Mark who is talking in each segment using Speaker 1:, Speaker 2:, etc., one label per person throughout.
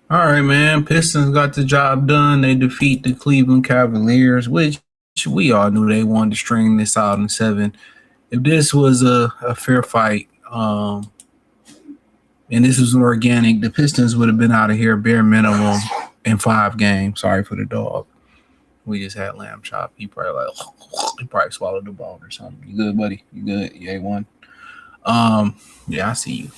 Speaker 1: All right, man. Pistons got the job done. They defeat the Cleveland Cavaliers, which we all knew they wanted to string this out in seven. If this was a fair fight, and this was organic, the Pistons would have been out of here bare minimum in 5 games. Sorry for the dog. We just had lamb chop. He probably he probably swallowed the bone or something. You good, buddy? You good? You A1? Yeah, I see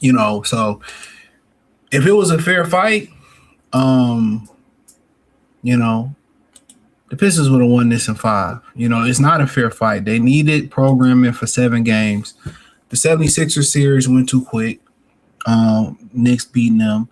Speaker 1: you. So if it was a fair fight, um, you know, the Pistons would have won this in 5. It's not a fair fight. They needed programming for 7 games. The 76ers series went too quick. Knicks beating them.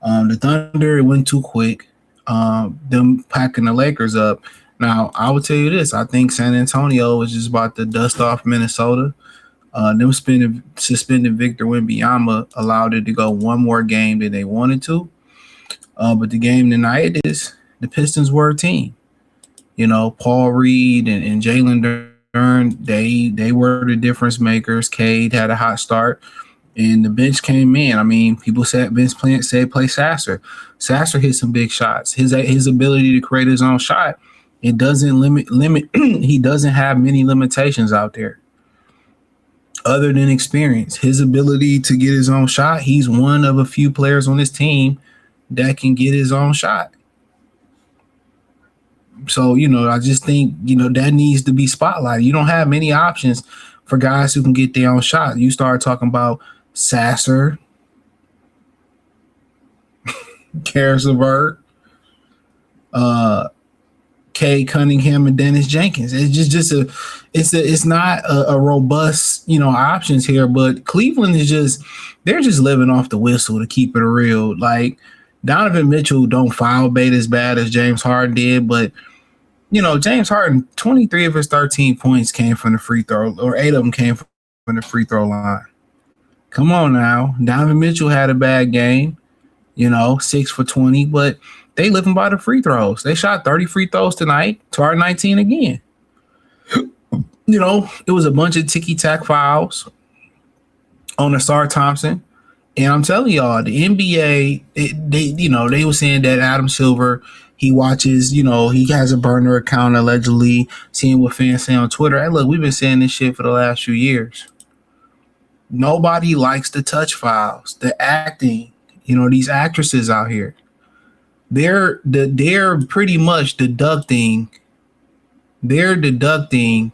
Speaker 1: The Thunder, it went too quick. Them packing the Lakers up. Now, I will tell you this. I think San Antonio was just about to dust off Minnesota. Them suspended Victor Wembanyama allowed it to go one more game than they wanted to. But the game tonight is the Pistons were a team. Paul Reed and Jalen Dern, they were the difference makers. Cade had a hot start, and the bench came in. I mean, people said Vince Plant said play Sasser. Sasser hit some big shots. His ability to create his own shot, it doesn't limit. He doesn't have many limitations out there other than experience. His ability to get his own shot. He's one of a few players on this team that can get his own shot. So, I just think, that needs to be spotlighted. You don't have many options for guys who can get their own shot. You start talking about Sasser, Karasberg, Kay Cunningham, and Dennis Jenkins. It's not a robust, options here. But Cleveland they're just living off the whistle to keep it real. Like Donovan Mitchell don't foul bait as bad as James Harden did, but James Harden, 23 of his 13 points came from the free throw, or 8 of them came from the free throw line. Come on now. Donovan Mitchell had a bad game, 6 for 20, but they living by the free throws. They shot 30 free throws tonight, to our 19 again. It was a bunch of ticky-tack fouls on Asar Thompson. And I'm telling y'all, the NBA, they were saying that Adam Silver, he watches, he has a burner account allegedly, seeing what fans say on Twitter. Hey, look, we've been saying this shit for the last few years. Nobody likes the touch files, the acting, these actresses out here. They're pretty much deducting. They're deducting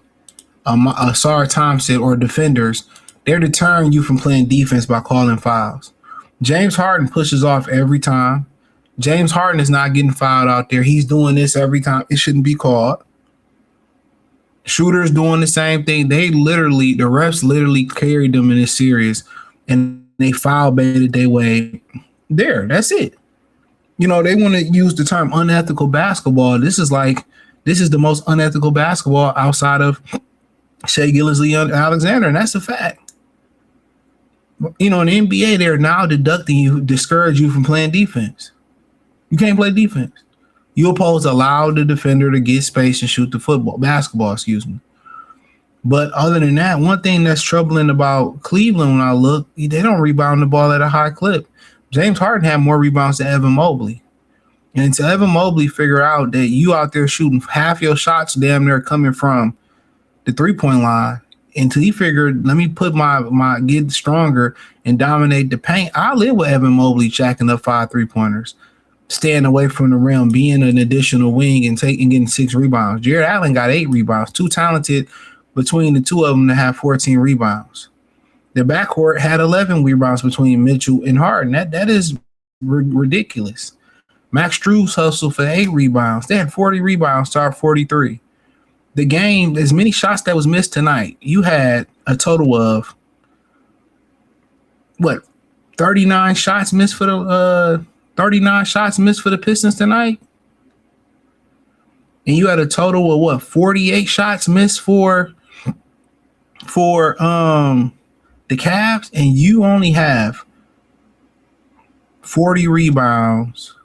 Speaker 1: Asar Thompson or defenders. They're deterring you from playing defense by calling fouls. James Harden pushes off every time. James Harden is not getting fouled out there. He's doing this every time. It shouldn't be called. Shooters doing the same thing. The refs literally carried them in this series, and they foul baited their way there. That's it. They want to use the term unethical basketball. This is the most unethical basketball outside of Shea Gilgeous-Alexander, and that's a fact. In the NBA, they're now deducting you, discourage you from playing defense. You can't play defense. You're supposed to allow the defender to get space and shoot the basketball, excuse me. But other than that, one thing that's troubling about Cleveland when I look, they don't rebound the ball at a high clip. James Harden had more rebounds than Evan Mobley. And until Evan Mobley figure out that you out there shooting half your shots damn near coming from the 3-point line, until he figured, let me put my get stronger and dominate the paint. I live with Evan Mobley jacking up 5 3-pointers, staying away from the rim, being an additional wing and getting 6 rebounds. Jared Allen got 8 rebounds, too talented between the two of them to have 14 rebounds. The backcourt had 11 rebounds between Mitchell and Harden. That is ridiculous. Max Strus hustled for 8 rebounds. They had 40 rebounds to our 43. The game, as many shots that was missed tonight, you had a total of 39 shots missed for the 39 shots missed for the Pistons tonight, and you had a total of 48 shots missed for the Cavs, and you only have 40 rebounds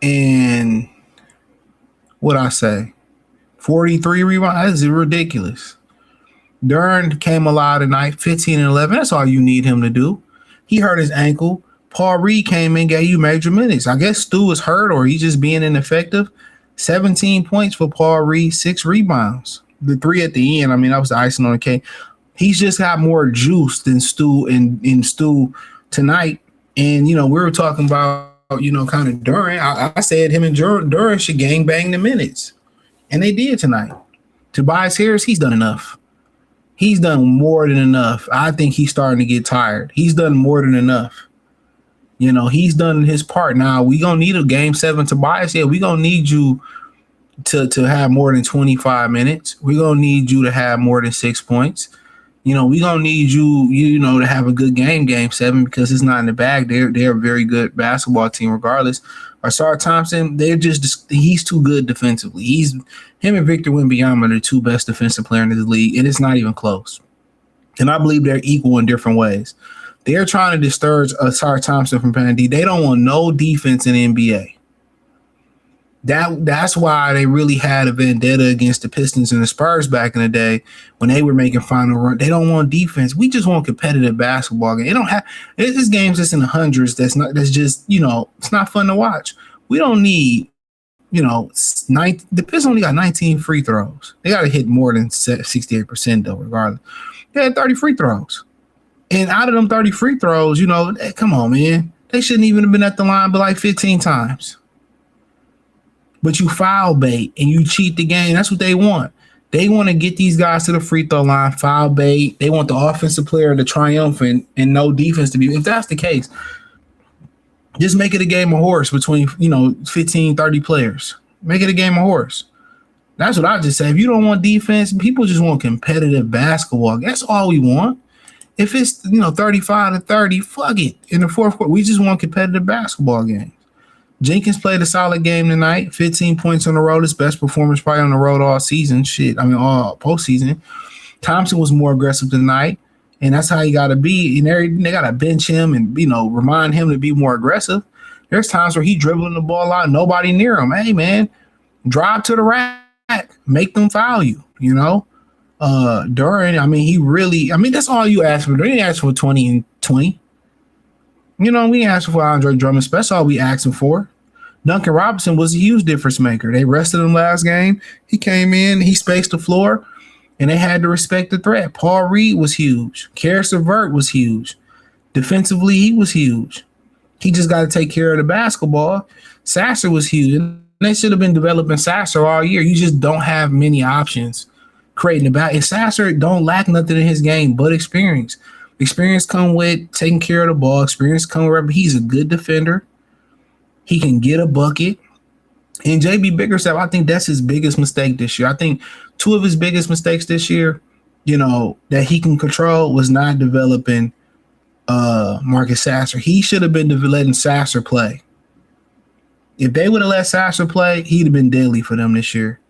Speaker 1: and what I say, 43 rebounds. That's ridiculous. Dern came alive tonight, 15 and 11. That's all you need him to do. He hurt his ankle. Paul Reed came in, gave you major minutes. I guess Stu was hurt or he's just being ineffective. 17 points for Paul Reed, 6 rebounds. The 3 at the end, I mean, that was the icing on the cake. He's just got more juice than Stu in Stu tonight. And, we were talking about, kind of Duran. I said him and Duran should gang bang the minutes. And they did tonight. Tobias Harris, he's done enough. He's done more than enough. I think he's starting to get tired. He's done more than enough. He's done his part. Now, we going to need a game 7 Tobias. Yeah, we going to need you to have more than 25 minutes. We're going to need you to have more than 6 points. We're going to need you, to have a good game 7, because it's not in the bag. They're a very good basketball team regardless. Ausar Thompson, he's too good defensively. Him and Victor Wembanyama are the 2 best defensive players in the league, and it's not even close. And I believe they're equal in different ways. They're trying to discourage Ausar Thompson from playing D. They don't want no defense in the NBA. That's why they really had a vendetta against the Pistons and the Spurs back in the day when they were making final run. They don't want defense. We just want competitive basketball. They don't have this game's just in the hundreds. That's just it's not fun to watch. We don't need the Pistons only got 19 free throws. They got to hit more than 68% though, regardless. They had 30 free throws, and out of them 30 free throws, come on, man, they shouldn't even have been at the line but like 15 times. But you foul bait and you cheat the game. That's what they want. They want to get these guys to the free throw line, foul bait. They want the offensive player to triumph and no defense to be. If that's the case, just make it a game of horse between 15, 30 players. Make it a game of horse. That's what I just say. If you don't want defense, people just want competitive basketball. That's all we want. If it's 35 to 30, fuck it. In the fourth quarter, we just want competitive basketball games. Jenkins played a solid game tonight. 15 points on the road. His best performance probably on the road all season. All postseason. Thompson was more aggressive tonight, and that's how you got to be. And they got to bench him and remind him to be more aggressive. There's times where he dribbling the ball out, nobody near him. Hey man, drive to the rack, make them foul you. Duran. That's all you ask for. They didn't ask for 20 and 20. We ain't asking for Andre Drummond. That's all we asking for. Duncan Robinson was a huge difference maker. They rested him last game. He came in, he spaced the floor, and they had to respect the threat. Paul Reed was huge. Karis LeVert was huge. Defensively, he was huge. He just got to take care of the basketball. Sasser was huge. And they should have been developing Sasser all year. You just don't have many options creating the back. And Sasser don't lack nothing in his game but experience. Experience come with taking care of the ball. Experience come with he's a good defender. He can get a bucket. And JB Bickerstaff, I think that's his biggest mistake this year. I think 2 of his biggest mistakes this year, that he can control was not developing Marcus Sasser. He should have been letting Sasser play. If they would have let Sasser play, he'd have been deadly for them this year.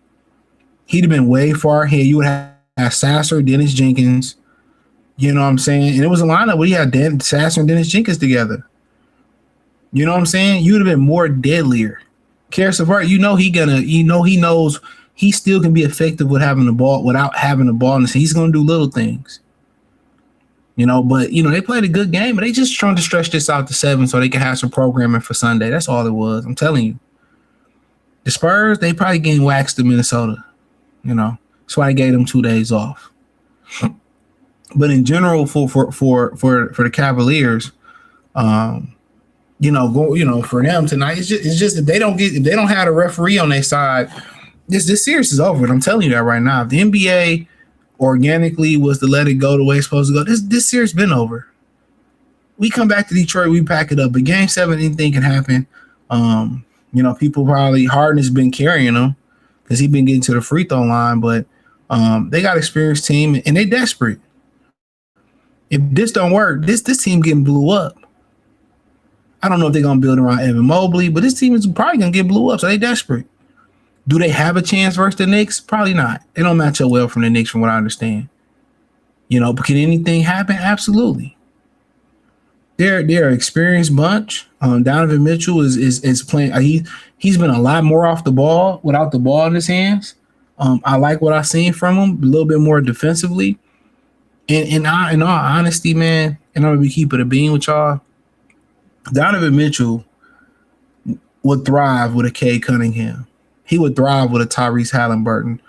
Speaker 1: He'd have been way far ahead. You would have Sasser, Dennis Jenkins. You know what I'm saying? And it was a lineup where you had Sasser and Dennis Jenkins together. You know what I'm saying? You would have been more deadlier. Karis LeVert, he knows he still can be effective with having the ball without having the ball. And he's going to do little things. But they played a good game, but they just trying to stretch this out to 7 so they can have some programming for Sunday. That's all it was. I'm telling you. The Spurs, they probably getting waxed to Minnesota. That's why they gave them 2 days off. But in general, for the Cavaliers, for them tonight, it's just if they don't have a referee on their side, this series is over. I'm telling you that right now. If the NBA organically was to let it go the way it's supposed to go, this series been over. We come back to Detroit, we pack it up. But Game 7, anything can happen. People probably Harden has been carrying them because he's been getting to the free throw line, but they got an experienced team and they desperate. If this don't work, this team getting blew up. I don't know if they're going to build around Evan Mobley, but this team is probably going to get blew up, so they desperate. Do they have a chance versus the Knicks? Probably not. They don't match up well from the Knicks from what I understand. But can anything happen? Absolutely. They're an experienced bunch. Donovan Mitchell is playing. He's been a lot more off the ball without the ball in his hands. I like what I've seen from him, a little bit more defensively. And in all honesty, man, and I'm gonna be keeping a bean with y'all. Donovan Mitchell would thrive with a Cade Cunningham. He would thrive with a Tyrese Halliburton.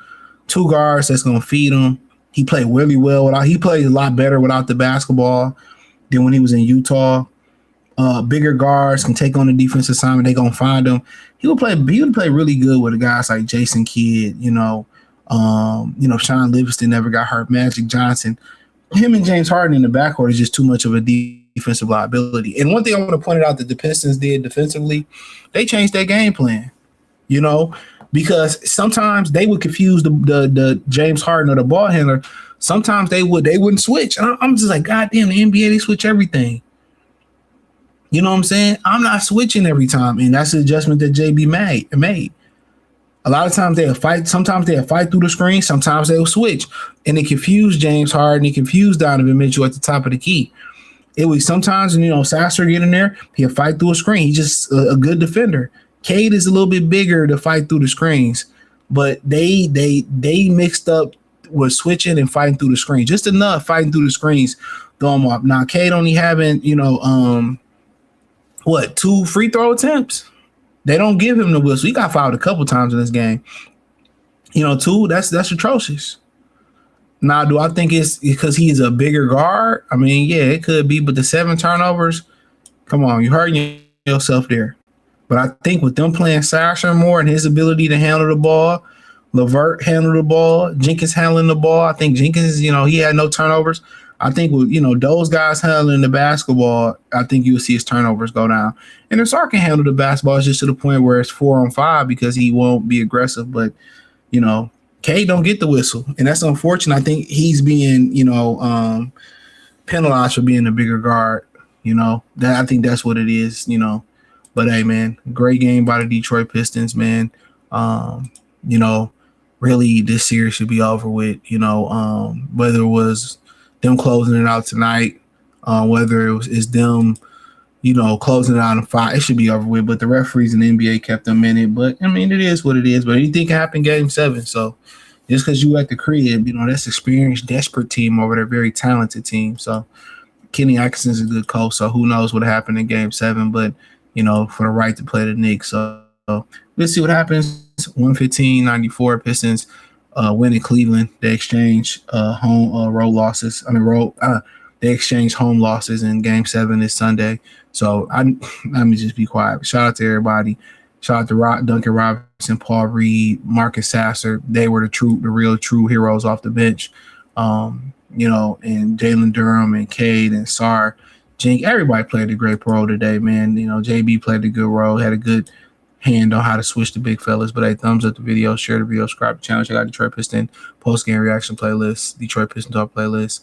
Speaker 1: Two guards that's gonna feed him. He played really well without. He played a lot better without the basketball than when he was in Utah. Bigger guards can take on the defense assignment. They gonna find him. He would play really good with the guys like Jason Kidd. Sean Livingston never got hurt. Magic Johnson. Him and James Harden in the backcourt is just too much of a defensive liability. And one thing I want to point out that the Pistons did defensively, they changed their game plan. Because sometimes they would confuse the James Harden or the ball handler. Sometimes they wouldn't switch. And I'm just like, God damn, the NBA, they switch everything. You know what I'm saying? I'm not switching every time. And that's the adjustment that JB made. A lot of times they'll fight. Sometimes they'll fight through the screen. Sometimes they'll switch. And it confused James Harden. It confused Donovan Mitchell at the top of the key. It was sometimes, Sasser get in there, he'll fight through a screen. He's just a good defender. Cade is a little bit bigger to fight through the screens. But they mixed up with switching and fighting through the screen. Just enough fighting through the screens, throw them off. Now, Cade only having, 2 free throw attempts? They don't give him the whistle. He got fouled a couple times in this game. 2, that's atrocious. Now, do I think it's because he's a bigger guard? I mean, yeah, it could be, but the 7 turnovers, come on, you're hurting yourself there. But I think with them playing Sasser more and his ability to handle the ball, LeVert handled the ball, Jenkins handling the ball. I think Jenkins, he had no turnovers. I think with, those guys handling the basketball, I think you'll see his turnovers go down. And if Sark can handle the basketball, it's just to the point where it's 4-on-5 because he won't be aggressive. But, Cade don't get the whistle. And that's unfortunate. I think he's being, penalized for being a bigger guard. I think that's what it is, But, hey, man, great game by the Detroit Pistons, man. Really this series should be over with, whether it was them closing it out tonight, whether it's them, closing it out in 5, it should be over with. But the referees in the NBA kept them in it. But, I mean, it is what it is. But anything can happen in Game 7. So just because you at the crib, that's experienced, desperate team over there, very talented team. So Kenny Atkinson's a good coach. So who knows what happened in Game 7. But, for the right to play the Knicks. So we'll see what happens. 115-94 Pistons winning Cleveland. They exchange home road losses. They exchange home losses in Game 7 this Sunday. So let me just be quiet. Shout out to everybody. Shout out to Duncan Robinson, Paul Reed, Marcus Sasser. They were the real true heroes off the bench. And Jalen Durham and Cade and Sar. Jink, everybody played a great role today, man. JB played a good role, had a good hand on how to switch the big fellas. But hey, thumbs up the video, share the video, subscribe to the channel, check out Detroit Piston post-game reaction playlist, Detroit Piston Talk playlist.